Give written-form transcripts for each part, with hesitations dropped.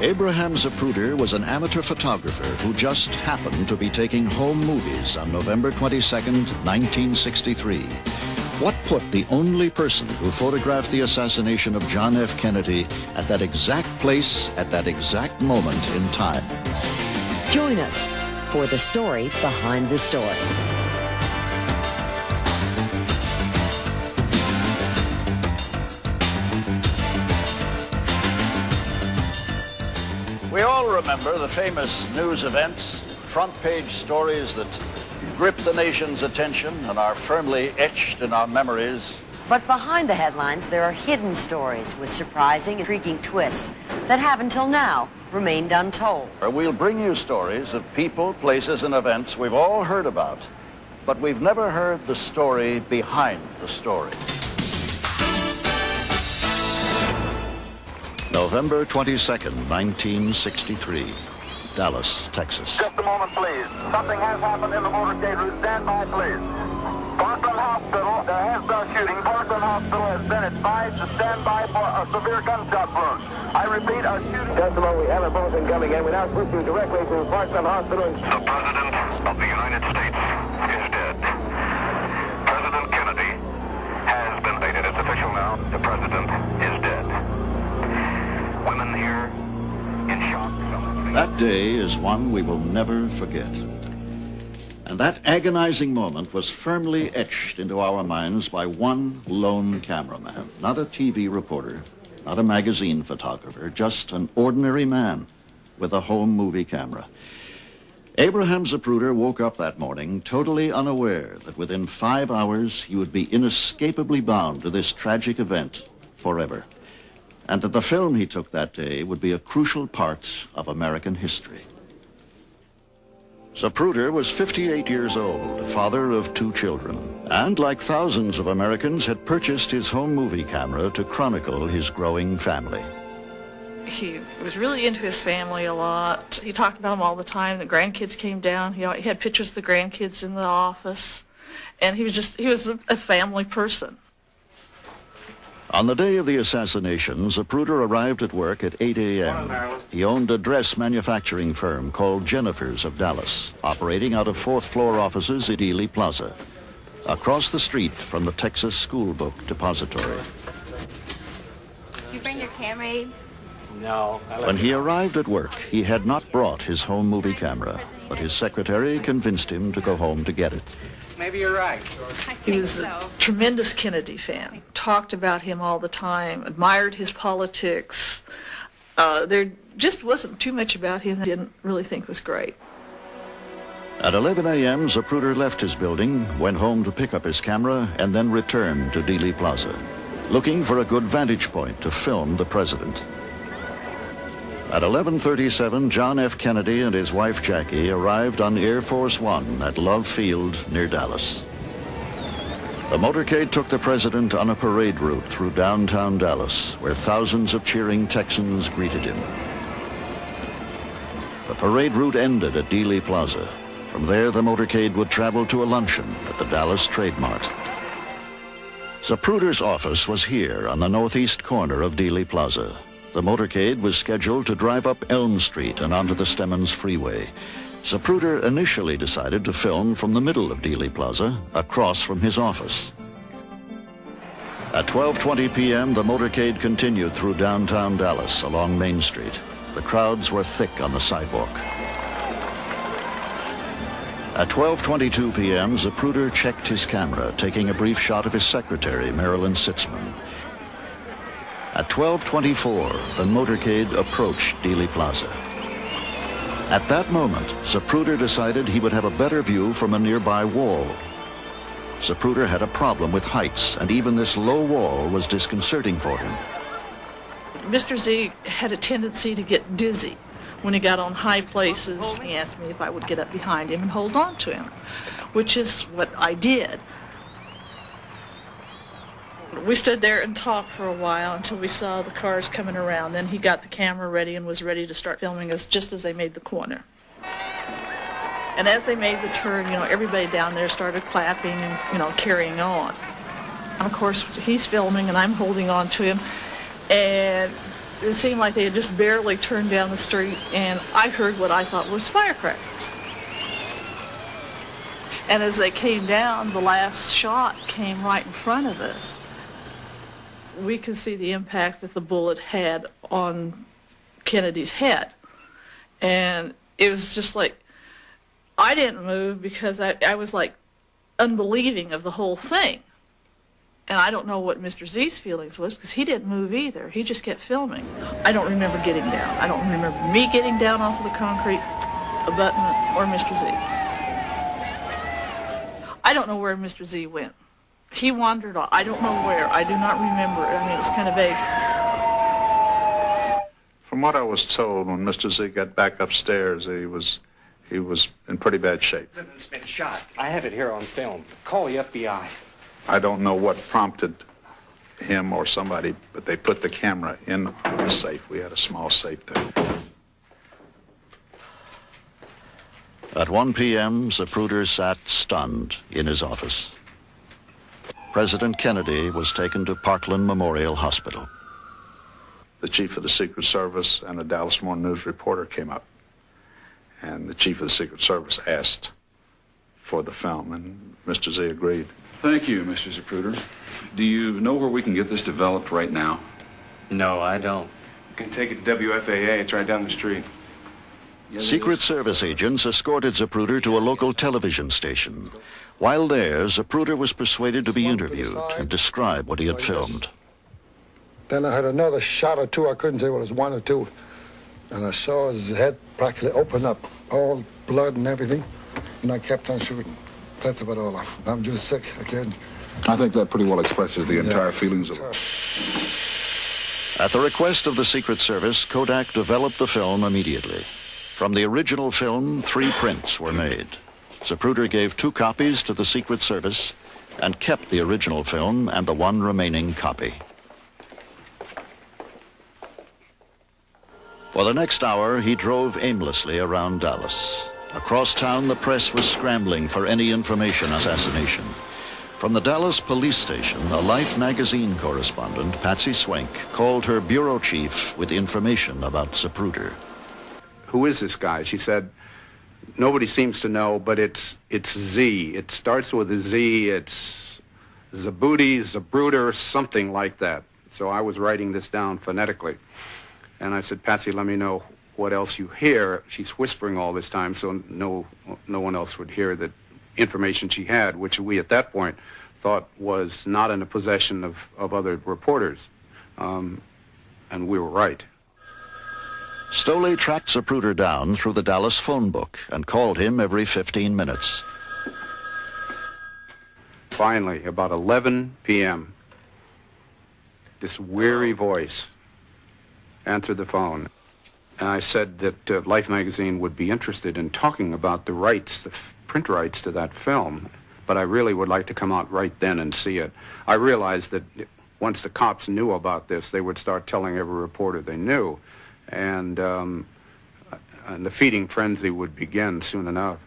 Abraham Zapruder was an amateur photographer who just happened to be taking home movies on November 22nd, 1963. What put the only person who photographed the assassination of John F. Kennedy at that exact place at that exact moment in time? Join us for the story behind the story. We all remember the famous news events, front-page stories that grip the nation's attention and are firmly etched in our memories. But behind the headlines, there are hidden stories with surprising, intriguing twists that have until now remained untold. We'll bring you stories of people, places, and events we've all heard about, but we've never heard the story behind the story. November 22nd, 1963, Dallas, Texas. Just a moment, please. Something has happened in the motorcade route. Stand by, please. Parkland Hospital, there has been a shooting. Parkland Hospital has been advised to stand by for a severe gunshot wound. I repeat, a shooting. Just a moment, we have a bulletin coming in. We now switch you directly to Parkland Hospital. The President of the United States is dead. President Kennedy has been stated. It's official now. The President is dead. Women here in shock. That day is one we will never forget. And that agonizing moment was firmly etched into our minds by one lone cameraman, not a TV reporter, not a magazine photographer, just an ordinary man with a home movie camera. Abraham Zapruder woke up that morning totally unaware that within 5 hours he would be inescapably bound to this tragic event forever, and that the film he took that day would be a crucial part of American history. Zapruder was 58 years old, father of 2 children, and like thousands of Americans had purchased his home movie camera to chronicle his growing family. He was really into his family a lot. He talked about them all the time. The grandkids came down. He had pictures of the grandkids in the office, and he was a family person. On the day of the assassination, Zapruder arrived at work at 8 a.m. He owned a dress manufacturing firm called Jennifer's of Dallas, operating out of 4th floor offices at Dealey Plaza, across the street from the Texas School Book Depository. You bring your camera, Abe? No. When he arrived at work, he had not brought his home movie camera, but his secretary convinced him to go home to get it. Maybe you're right. He was a tremendous Kennedy fan, talked about him all the time, admired his politics. There just wasn't too much about him that I didn't really think was great. At 11 a.m., Zapruder left his building, went home to pick up his camera, and then returned to Dealey Plaza, looking for a good vantage point to film the president. At 11:37, John F. Kennedy and his wife Jackie arrived on Air Force One at Love Field near Dallas. The motorcade took the president on a parade route through downtown Dallas, where thousands of cheering Texans greeted him. The parade route ended at Dealey Plaza. From there, the motorcade would travel to a luncheon at the Dallas Trade Mart. Zapruder's office was here on the northeast corner of Dealey Plaza. The motorcade was scheduled to drive up Elm Street and onto the Stemmons Freeway. Zapruder initially decided to film from the middle of Dealey Plaza, across from his office. At 12:20 p.m., the motorcade continued through downtown Dallas along Main Street. The crowds were thick on the sidewalk. At 12:22 p.m., Zapruder checked his camera, taking a brief shot of his secretary, Marilyn Sitzman. At 12:24, the motorcade approached Dealey Plaza. At that moment, Zapruder decided he would have a better view from a nearby wall. Zapruder had a problem with heights, and even this low wall was disconcerting for him. Mr. Z had a tendency to get dizzy when he got on high places. He asked me if I would get up behind him and hold on to him, which is what I did. We stood there and talked for a while until we saw the cars coming around. Then he got the camera ready and was ready to start filming us just as they made the corner. And as they made the turn, everybody down there started clapping and, carrying on. And of course, he's filming and I'm holding on to him. And It seemed like they had just barely turned down the street, and I heard what I thought was firecrackers. And as they came down, the last shot came right in front of us. We could see the impact that the bullet had on Kennedy's head. And it was just like, I didn't move because I was like unbelieving of the whole thing. And I don't know what Mr. Z's feelings was because he didn't move either. He just kept filming. I don't remember getting down. I don't remember me getting down off of the concrete abutment or Mr. Z. I don't know where Mr. Z went. He wandered off. I don't know where. I do not remember. I mean, it's kind of vague. From what I was told, when Mr. Z got back upstairs, he was in pretty bad shape. The president's been shot. I have it here on film. Call the FBI. I don't know what prompted him or somebody, but they put the camera in the safe. We had a small safe there. At 1 p.m., Zapruder sat stunned in his office. President Kennedy was taken to Parkland Memorial Hospital. The chief of the Secret Service and a Dallas Morning News reporter came up, and the chief of the Secret Service asked for the film, and Mr. Z agreed. Thank you, Mr. Zapruder. Do you know where we can get this developed right now? No, I don't. You can take it to WFAA. It's right down the street. Secret Service agents escorted Zapruder to a local television station. While there, Zapruder was persuaded to be interviewed and describe what he had filmed. Then I heard another shot or two. I couldn't say what it was, one or two. And I saw his head practically open up, all blood and everything. And I kept on shooting. That's about all. I'm just sick. I can't. I think that pretty well expresses the entire feelings of it. At the request of the Secret Service, Kodak developed the film immediately. From the original film, 3 prints were made. Zapruder gave 2 copies to the Secret Service and kept the original film and the 1 remaining copy. For the next hour, he drove aimlessly around Dallas. Across town, the press was scrambling for any information on assassination. From the Dallas police station, a Life magazine correspondent, Patsy Swank, called her bureau chief with information about Zapruder. Who is this guy? She said, nobody seems to know, but it's Z. It starts with a Z. It's Zapruder, something like that. So I was writing this down phonetically. And I said, Patsy, let me know what else you hear. She's whispering all this time, so no one else would hear the information she had, which we at that point thought was not in the possession of other reporters. And we were right. Stoley tracked Zapruder down through the Dallas phone book and called him every 15 minutes. Finally, about 11 p.m., this weary voice answered the phone. And I said that Life magazine would be interested in talking about the rights, the print rights to that film, but I really would like to come out right then and see it. I realized that once the cops knew about this, they would start telling every reporter they knew, and the feeding frenzy would begin soon enough.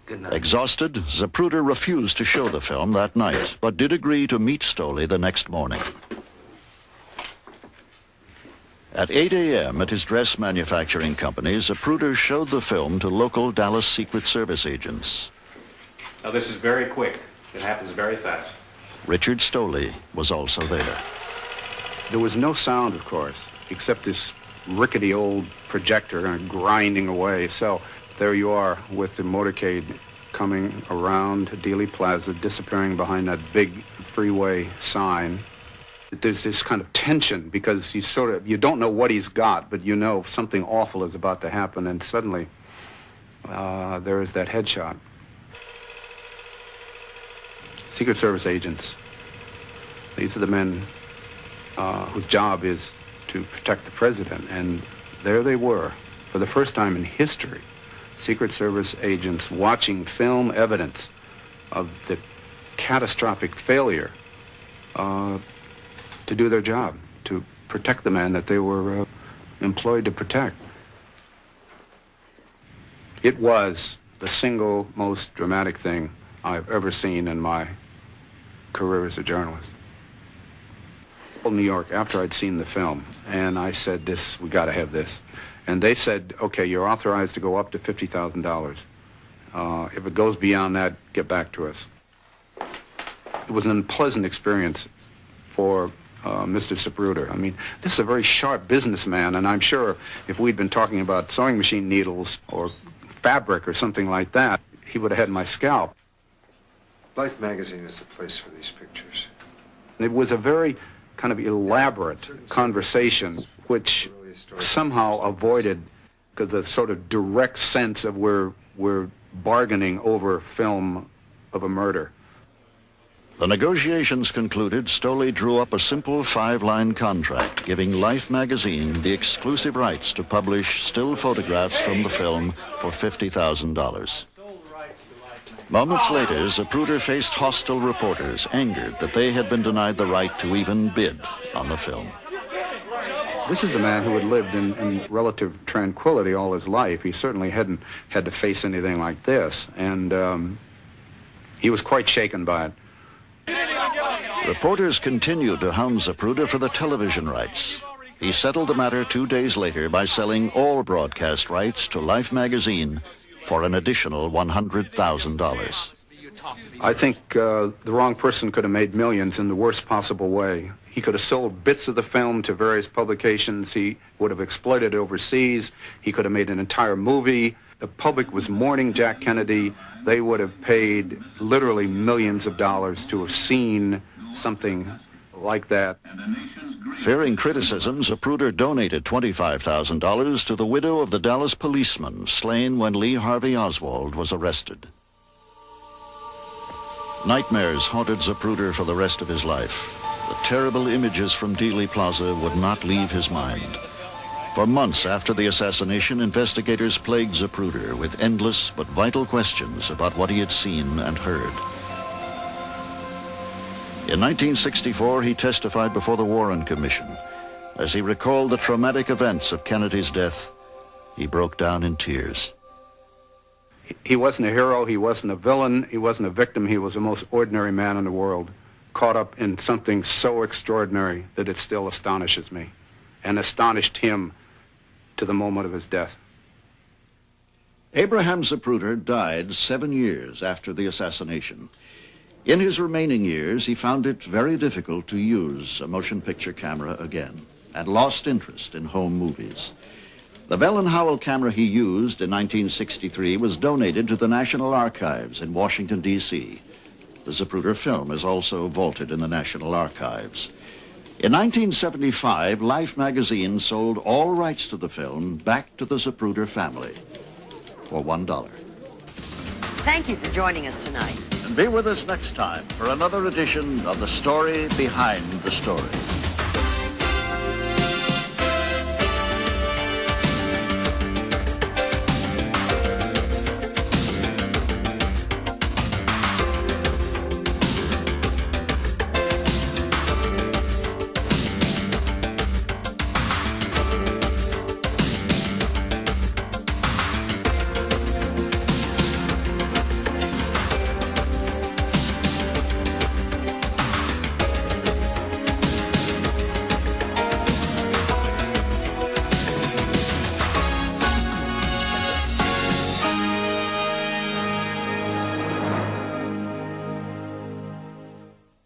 Good night. Exhausted, Zapruder refused to show the film that night, but did agree to meet Stoley the next morning. At 8 a.m. at his dress manufacturing company, Zapruder showed the film to local Dallas Secret Service agents. Now, this is very quick. It happens very fast. Richard Stoley was also there. There was no sound, of course, except this rickety old projector grinding away. So there you are with the motorcade coming around Dealey Plaza, disappearing behind that big freeway sign. There's this kind of tension because you don't know what he's got, but you know something awful is about to happen, and suddenly there is that headshot. Secret Service agents, these are the men whose job is to protect the president, and there they were, for the first time in history, Secret Service agents watching film evidence of the catastrophic failure to do their job, to protect the man that they were employed to protect. It was the single most dramatic thing I've ever seen in my career as a journalist. New York after I'd seen the film, and I said, we got to have this. And they said, okay, you're authorized to go up to $50,000. If it goes beyond that, get back to us. It was an unpleasant experience for Mr. Zapruder. I mean, this is a very sharp businessman, and I'm sure if we'd been talking about sewing machine needles or fabric or something like that, he would have had my scalp. Life magazine is the place for these pictures. It was a very kind of elaborate conversation, which somehow avoided the sort of direct sense of we're bargaining over film of a murder. The negotiations concluded, Stoley drew up a simple 5-line contract giving Life magazine the exclusive rights to publish still photographs from the film for $50,000. Moments later, Zapruder faced hostile reporters, angered that they had been denied the right to even bid on the film. This is a man who had lived in relative tranquility all his life. He certainly hadn't had to face anything like this, and he was quite shaken by it. Reporters continued to hound Zapruder for the television rights. He settled the matter 2 days later by selling all broadcast rights to Life magazine for an additional $100,000. I think the wrong person could have made millions in the worst possible way. He could have sold bits of the film to various publications. He would have exploited it overseas. He could have made an entire movie. The public was mourning Jack Kennedy. They would have paid literally millions of dollars to have seen something like that. Fearing criticism, Zapruder donated $25,000 to the widow of the Dallas policeman slain when Lee Harvey Oswald was arrested. Nightmares haunted Zapruder for the rest of his life. The terrible images from Dealey Plaza would not leave his mind. For months after the assassination, investigators plagued Zapruder with endless but vital questions about what he had seen and heard. In 1964, he testified before the Warren Commission. As he recalled the traumatic events of Kennedy's death, he broke down in tears. He wasn't a hero, he wasn't a villain, he wasn't a victim, he was the most ordinary man in the world, caught up in something so extraordinary that it still astonishes me, and astonished him to the moment of his death. Abraham Zapruder died 7 years after the assassination. In his remaining years, he found it very difficult to use a motion picture camera again and lost interest in home movies. The Bell and Howell camera he used in 1963 was donated to the National Archives in Washington, D.C. The Zapruder film is also vaulted in the National Archives. In 1975, Life magazine sold all rights to the film back to the Zapruder family for $1. Thank you for joining us tonight. And be with us next time for another edition of The Story Behind the Story.